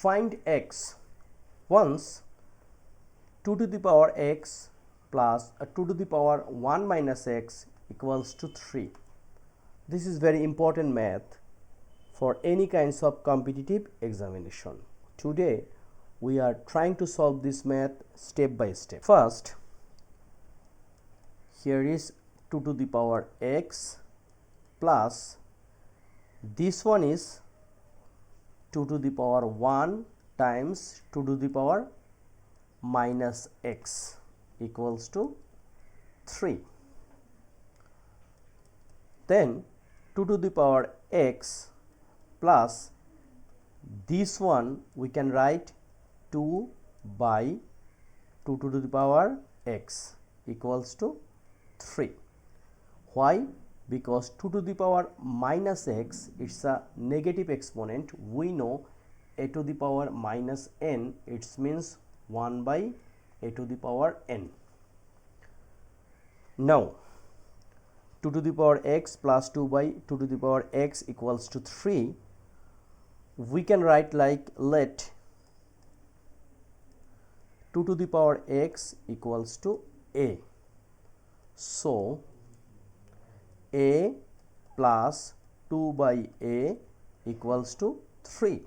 find x. Once 2 to the power x plus 2 to the power 1 minus x equals to 3. This is very important math for any kinds of competitive examination. Today we are trying to solve this math step by step. First, here is 2 to the power x plus this one is 2 to the power 1 times 2 to the power minus x equals to 3. Then 2 to the power x plus this one we can write 2 by 2 to the power x equals to 3. Why? Because 2 to the power minus x it's a negative exponent. We know a to the power minus n, it means 1 by a to the power n. Now 2 to the power x plus 2 by 2 to the power x equals to 3. We can write like let 2 to the power x equals to a. So a plus 2 by a equals to 3.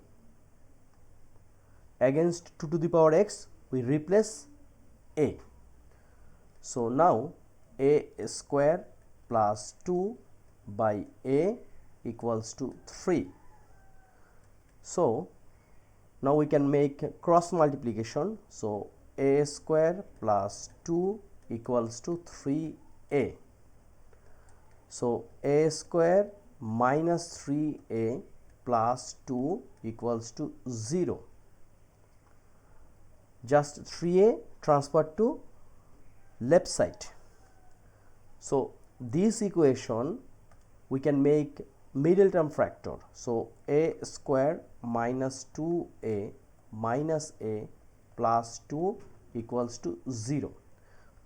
Against 2 to the power x we replace a. So now a square plus 2 by a equals to 3. So now we can make cross multiplication. So a square plus 2 equals to 3a. So a square minus 3a plus 2 equals to 0. Just 3a transferred to left side. So this equation we can make middle term factor. So a square minus 2a minus a plus 2 equals to 0.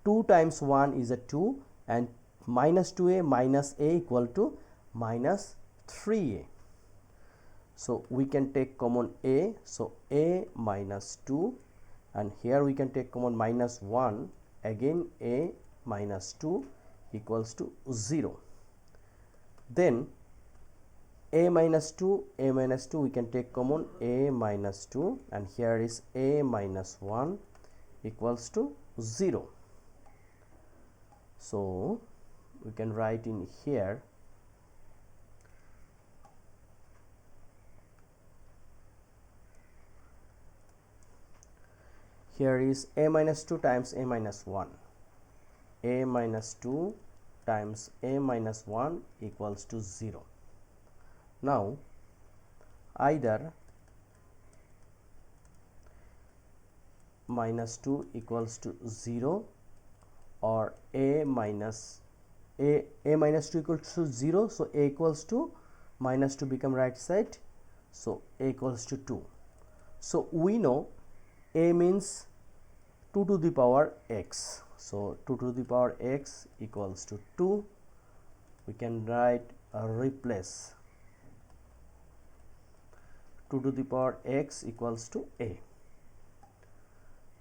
2 times 1 is a 2 and minus 2a minus a equal to minus 3a. So we can take common a. So a minus 2 and here we can take common minus 1. Again a minus 2 equals to 0. Then a minus 2 we can take common a minus 2 and here is a minus 1 equals to 0. So we can write in here is a minus 2 times a minus 1. A minus 2 times a minus 1 equals to 0. Now either minus 2 equals to 0 or a minus 2 equals to 0. So a equals to minus 2 become right side. So a equals to 2. So we know a means 2 to the power x. So 2 to the power x equals to 2. We can write replace 2 to the power x equals to a.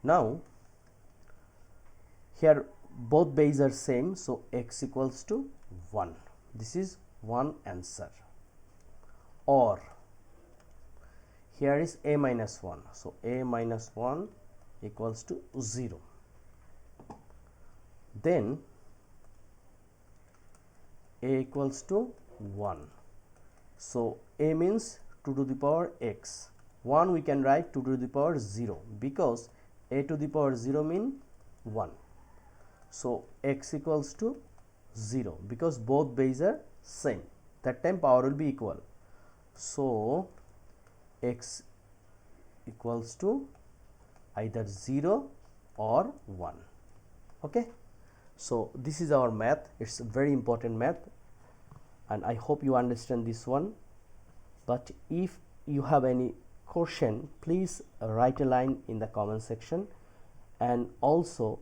Now here both bases are same, so x equals to 1. This is one answer. Or here is a minus 1. So a minus 1 equals to 0. Then a equals to 1. So a means 2 to the power x. 1 we can write 2 to the power 0 because a to the power 0 mean 1. So x equals to 0 because both bases are same. That time power will be equal. So x equals to either 0 or 1. Okay. So this is our math. It's a very important math and I hope you understand this one. But if you have any question, please write a line in the comment section and also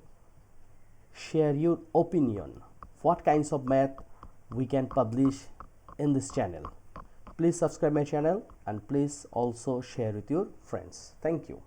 share your opinion what kinds of math we can publish in this channel. Please subscribe my channel and please also share with your friends. Thank you.